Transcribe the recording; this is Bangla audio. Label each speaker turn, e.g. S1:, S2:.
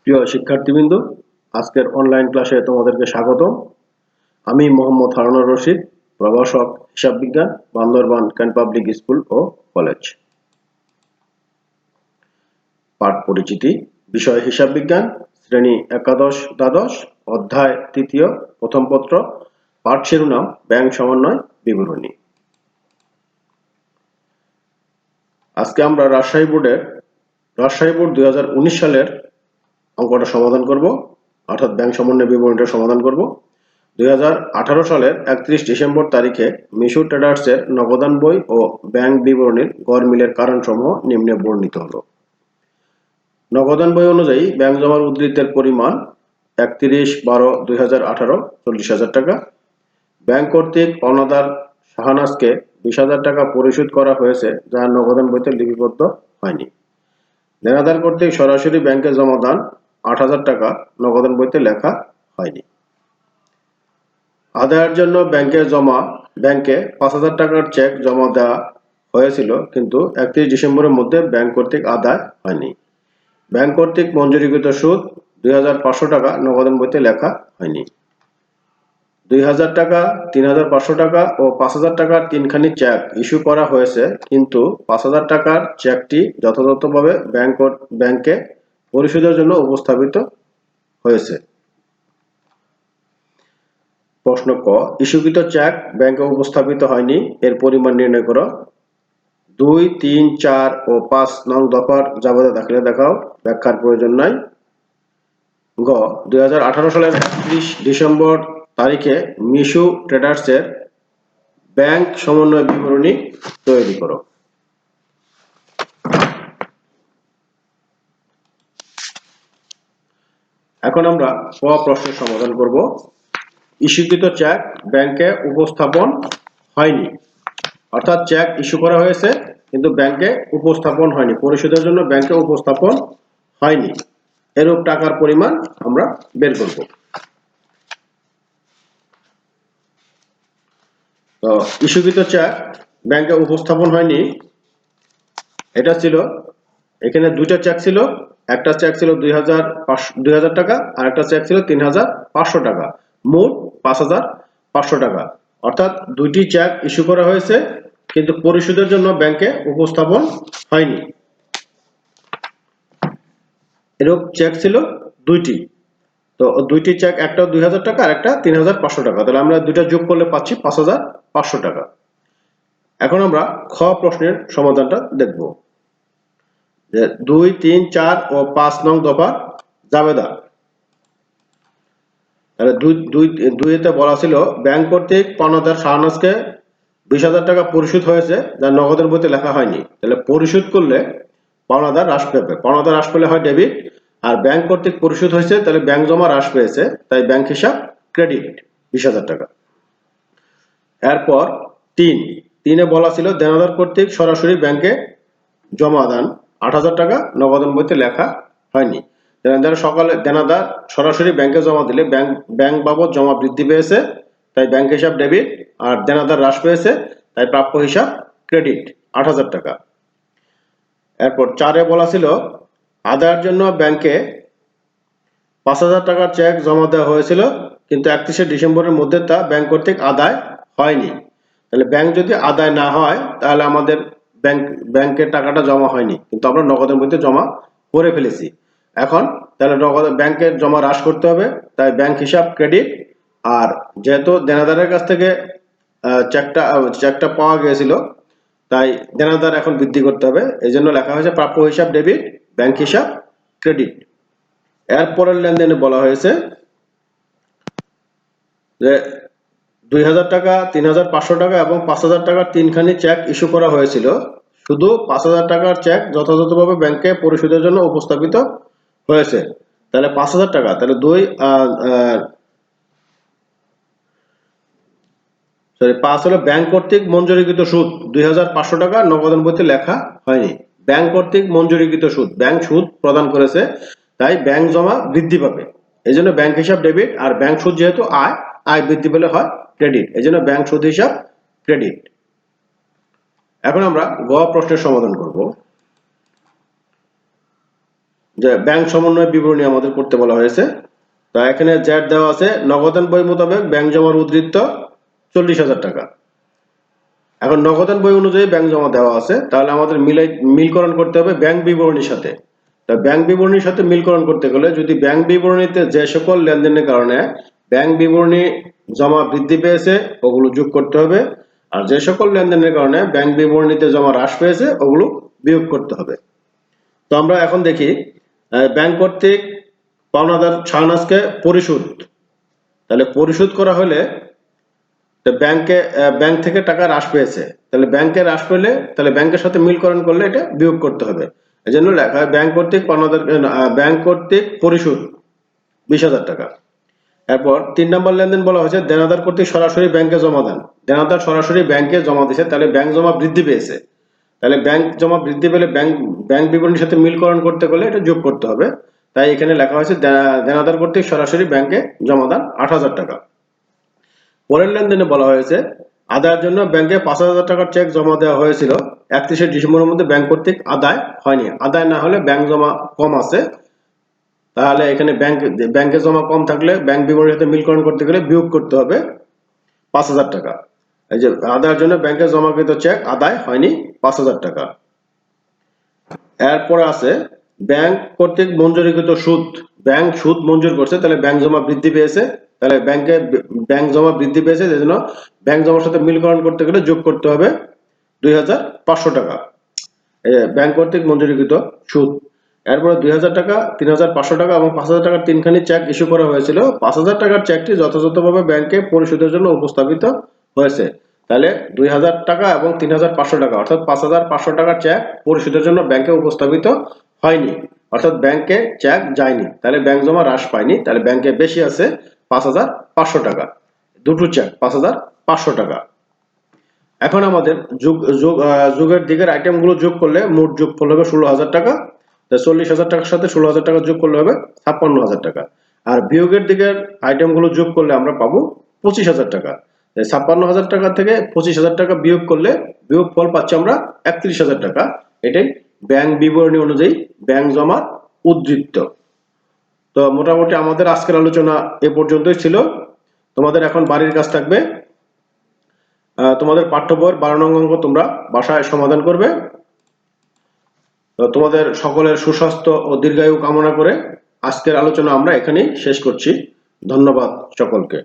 S1: প্রিয় শিক্ষার্থীবৃন্দ, আজকের অনলাইন ক্লাসে তোমাদেরকে স্বাগতম। আমি মোহাম্মদ হারুনুর রশিদ, প্রভাষক হিসাব বিজ্ঞান, বান্দরবান কেন্ট পাবলিক স্কুল ও কলেজ। পাঠ পরিচিতি, বিষয় হিসাব বিজ্ঞান, শ্রেণী একাদশ দ্বাদশ, অধ্যায় তৃতীয়, প্রথম পত্র, পাঠ শিরোনাম ব্যাংক সমন্বয় বিবরণী। আজকে আমরা রাজশাহী বোর্ড 2019 সালের অঙ্কটা সমাধান করব, অর্থাৎ ব্যাংক সমন্বয় বিবরণীটা সমাধান করব। 2018 সালের 31 ডিসেম্বর তারিখে মিশু ট্রেডার্সের নগদান বই ও ব্যাংক বিবরণীর গড় মিলের কারণসমূহ নিম্নে বর্ণিত হলো। নগদান বই অনুযায়ী ব্যাংক জমার উদ্ধৃতের পরিমাণ 31/12/2018 40,000 টাকা। ব্যাংক কর্তৃক পাওনাদার শাহনাজকে 20,000 টাকা পরিশোধ করা হয়েছে, যা নগদান বইতে লিপিবদ্ধ হয়নি। দেনাদার কর্তৃক সরাসরি ব্যাংকে জমা দান 8,000 টাকা, নগদান বইতে লেখা হয়নি। আদায়ের জন্য ব্যাংকে 5,000 টাকার চেক জমা দেওয়া হয়েছিল, কিন্তু 31 ডিসেম্বরের মধ্যে ব্যাংক কর্তৃক আদায় হয়নি। ব্যাংক কর্তৃক মঞ্জুরিকৃত সুদ 2,500 টাকা, নগদান বইতে লেখা হয়নি। 2,000 টাকা, 3,500 টাকা ও 5,000 টাকার তিনখানি চেক ইস্যু করা হয়েছে, কিন্তু 5,000 টাকার চেকটি যথাযথভাবে ব্যাংকে পরিশোধের জন্য উপস্থাপিত হয়েছে। প্রশ্ন ক, ইস্যুকৃত চেক ব্যাংকে উপস্থাপিত হয়নি, এর পরিমাণ নির্ণয় করো। 2, 3, 4 ও 5 নং দফার জাবেদা দাখিলে দেখাও, ব্যাখ্যার প্রয়োজন নাই। গ, 2018 সালের 31 ডিসেম্বর তারিখে মিশু ট্রেডার্সের ব্যাংক সমন্বয় বিবরণী তৈরি করো। এখন আমরা ক প্রশ্নের সমাধান করব। ইস্যুকৃত চেক ব্যাংকে উপস্থাপন হয়নি, অর্থাৎ চেক ইস্যু করা হয়েছে কিন্তু ব্যাংকে উপস্থাপন হয়নি, পরিশোধের জন্য ব্যাংকে উপস্থাপন হয়নি। এরূপ টাকার পরিমাণ আমরা বের করব। তো ইস্যুকৃত চেক ব্যাংকে উপস্থাপন হয়নি, এটা ছিল, এখানে দুইটা চেক ছিল। একটা চেক ছিল 2,000 টাকা আর একটা চেক ছিল 3,500 টাকা, মোট 5,500 টাকা। অর্থাৎ দুইটি চেক ইস্যু করা হয়েছে কিন্তু পরিশোধের জন্য ব্যাংকে উপস্থাপন হয়নি। এরকম চেক ছিল দুইটি। তো দুইটি চেক, একটা 2,000 টাকা আর একটা 3,500 টাকা, তাহলে আমরা দুইটা যোগ করলে পাচ্ছি 5,500 টাকা। এখন আমরা খ প্রশ্নের সমাধানটা দেখব। 2, 3, 4 ও 5 নং দফা জাবেদা। তাহলে দুইতে বলা ছিল ব্যাংক কর্তৃক পাওনাদার শাহনাজকে 20,000 টাকা পরিশোধ হয়েছে, যা নগদের বইতে লেখা হয়নি। তাহলে পরিশোধ করলে পাওনাদার হ্রাস পেবে, পাওনাদার হ্রাস পেলে হয় ডেবিট, আর ব্যাংক কর্তৃক পরিশোধ হয়েছে তাহলে ব্যাংক জমা হ্রাস পেয়েছে, তাই ব্যাংক হিসাব ক্রেডিট 20,000 টাকা। এরপর 3-এ বলা ছিল দেনাদার কর্তৃক সরাসরি ব্যাংকে জমা দান 8,000 টাকা, নগদান বইতে লেখা হয়নি। দেনাদার সরাসরি ব্যাংকে জমা দিলে ব্যাংক বাবদ জমা বৃদ্ধি পেয়েছে, তাই ব্যাংক হিসাব ডেবিট, আর দেনাদার হ্রাস পেয়েছে তাই প্রাপ্য হিসাব ক্রেডিট 8,000 টাকা। এরপর 4-এ বলা ছিল আদায়ের জন্য ব্যাংকে 5,000 টাকার চেক জমা দেওয়া হয়েছিল, কিন্তু 31 ডিসেম্বরের মধ্যে তা ব্যাংক কর্তৃক আদায় হয়নি। তাহলে ব্যাংক যদি আদায় না হয় তাহলে আমাদের ব্যাংকের টাকাটা জমা হয়নি, কিন্তু আমরা নগদের মধ্যে জমা করে ফেলেছি। এখন তাহলে ব্যাংকের জমা হ্রাস করতে হবে, তাই ব্যাংক হিসাব ক্রেডিট। আর যেহেতু দেনাদারের কাছ থেকে চেকটা পাওয়া গিয়েছিল, তাই দেনাদার এখন বৃদ্ধি করতে হবে, এই জন্য লেখা হয়েছে প্রাপ্য হিসাব ডেবিট, ব্যাংক হিসাব ক্রেডিট। এরপরের লেনদেনে বলা হয়েছে যে 2,000 টাকা, 3,500 টাকা এবং 5,000 টাকার তিনখানি চেক ইস্যু করা হয়েছিল, শুধু 5,000 টাকার চেক যথাযথভাবে ব্যাংকে পরিশোধের জন্য উপস্থাপিত হয়েছে। তাহলে 5,000 টাকা, তাহলে 5 হলো ব্যাংক কর্তৃক মঞ্জুরিকৃত সুদ 2,500 টাকা, নগদান বইতে লেখা হয়নি। ব্যাংক কর্তৃক মঞ্জুরিকৃত সুদ, ব্যাংক সুদ প্রদান করেছে, তাই ব্যাংক জমা বৃদ্ধি পাবে, এই জন্য ব্যাংক হিসাব ডেবিট। আর ব্যাংক সুদ যেহেতু আয় বৃদ্ধি পেলে হয় ক্রেডিট, এই জন্য ব্যাংক সুদ হিসাব ক্রেডিট। এখন আমরা গ প্রশ্নের সমাধান করব। যে ব্যাংক সমন্বয় বিবরণী আমাদের করতে বলা হয়েছে। তা এখানে জ্যাট দেওয়া আছে, নগদান বই মোতাবেক ব্যাংক জমার উদ্ধৃত 40,000 টাকা। এখন নগদান বই অনুযায়ী ব্যাংক জমা দেওয়া আছে, তাহলে আমাদের মিলকরণ করতে হবে ব্যাংক বিবরণীর সাথে। তা ব্যাংক বিবরণীর সাথে মিলকরণ করতে গেলে যদি ব্যাংক বিবরণীতে যে সকল লেনদেনের কারণে ব্যাংক বিবরণী জমা বৃদ্ধি পেয়েছে ওগুলো যোগ করতে হবে, আর যে সকল লেনদেনের কারণে ব্যাংক বিবরণীতে জমা হ্রাস পেয়েছে ওগুলো বিয়োগ করতে হবে। তো আমরা এখন দেখি ব্যাংক কর্তৃক পাওনাদার শাহনাজকে পরিশোধ। তাহলে পরিশোধ করা হলে ব্যাংক থেকে টাকা হ্রাস পেয়েছে, তাহলে ব্যাংকে হ্রাস পেলে তাহলে ব্যাংকের সাথে মিলকরণ করলে এটা বিয়োগ করতে হবে। এই জন্য লেখা হয় ব্যাংক কর্তৃক পাওনাদার ব্যাংক কর্তৃক পরিশোধ 20,000 টাকা। এরপর 3 নম্বর লেনদেন বলা হয়েছে দেনাদার কর্তৃক সরাসরি ব্যাংকে জমা দান। দেনাদার সরাসরি ব্যাংকে জমা দিয়েছে, তাহলে ব্যাংক জমা বৃদ্ধি পেয়েছে, তাহলে ব্যাংক জমা বৃদ্ধি পেলে ব্যাংক বিবরণীর সাথে মিলকরণ করতে গেলে এটা যোগ করতে হবে। তাই এখানে লেখা হয়েছে দেনাদার কর্তৃক সরাসরি ব্যাংকে জমা দান 8,000 টাকা। পরের লেনদেনে বলা হয়েছে আদায়ের জন্য ব্যাংকে 5,000 টাকার চেক জমা দেওয়া হয়েছিল, 31শে ডিসেম্বরের মধ্যে ব্যাংক কর্তৃক আদায় হয়নি। আদায় না হলে ব্যাংক জমা কম আছে, তাহলে এখানে ব্যাংকে জমা কম থাকলে ব্যাংক বিবরণীর সাথে মিলকরণ করতে গেলে বিয়োগ করতে হবে 5,000 টাকা। এই যে আদায়ের জন্য ব্যাংকে জমাকৃত চেক আদায় হয়নি 5,000 টাকা। এরপরে আছে ব্যাংক কর্তৃক মঞ্জুরিকৃত সুদ। ব্যাংক সুদ মঞ্জুর করছে, তাহলে ব্যাংক জমা বৃদ্ধি পেয়েছে, তাহলে ব্যাংক জমা বৃদ্ধি পেয়েছে, সেজন্য ব্যাংক জমার সাথে মিলকরণ করতে গেলে যোগ করতে হবে 2,500 টাকা ব্যাংক কর্তৃক মঞ্জুরিকৃত সুদ। এরপরে 2,000 টাকা, 3,500 টাকা এবং 5,000 টাকার তিনখানি চেক ইস্যু করা হয়েছিল। 5,000 টাকার চেকটি যথাযথভাবে ব্যাংকে পরিশোধের জন্য উপস্থাপিত হয়েছে, তাহলে 2,000 টাকা এবং 3,500 টাকা অর্থাৎ 5,500 টাকার চেক পরিশোধের জন্য ব্যাংকে উপস্থাপিত হয়নি, অর্থাৎ ব্যাংকে চেক যায়নি, তাহলে ব্যাংক জমা হ্রাস পায়নি, তাহলে ব্যাংকে বেশি আছে 5,500 টাকা, দুটো চেক 5,500 টাকা। এখন আমাদের যোগের দিকের আইটেমগুলো যোগ করলে মোট যোগফল হবে 16,000 টাকা। 40,000 টাকার সাথে 16,000 টাকা যোগ করলে হবে 56,000 টাকা। আর বিয়োগের দিকের আইটেমগুলো যোগ করলে আমরা পাবো 25,000 টাকা। 56,000 টাকা থেকে 25,000 টাকা বিয়োগ করলে বিয়োগ ফল পাচ্ছি আমরা 31,000 টাকা। এটাই ব্যাংক বিবরণী অনুযায়ী ব্যাংক জমা উদ্ধৃত। তো মোটামুটি আমাদের আজকের আলোচনা এ পর্যন্তই ছিল। তোমাদের এখন বাড়ির কাজ থাকবে, তোমাদের পাঠ্য বইয়ের 12 নং অঙ্ক তোমরা বাসায় সমাধান করবে। তোমাদের সকলের সুস্বাস্থ্য ও দীর্ঘায়ু কামনা করে আজকের আলোচনা আমরা এখানেই শেষ করছি। ধন্যবাদ সকলকে।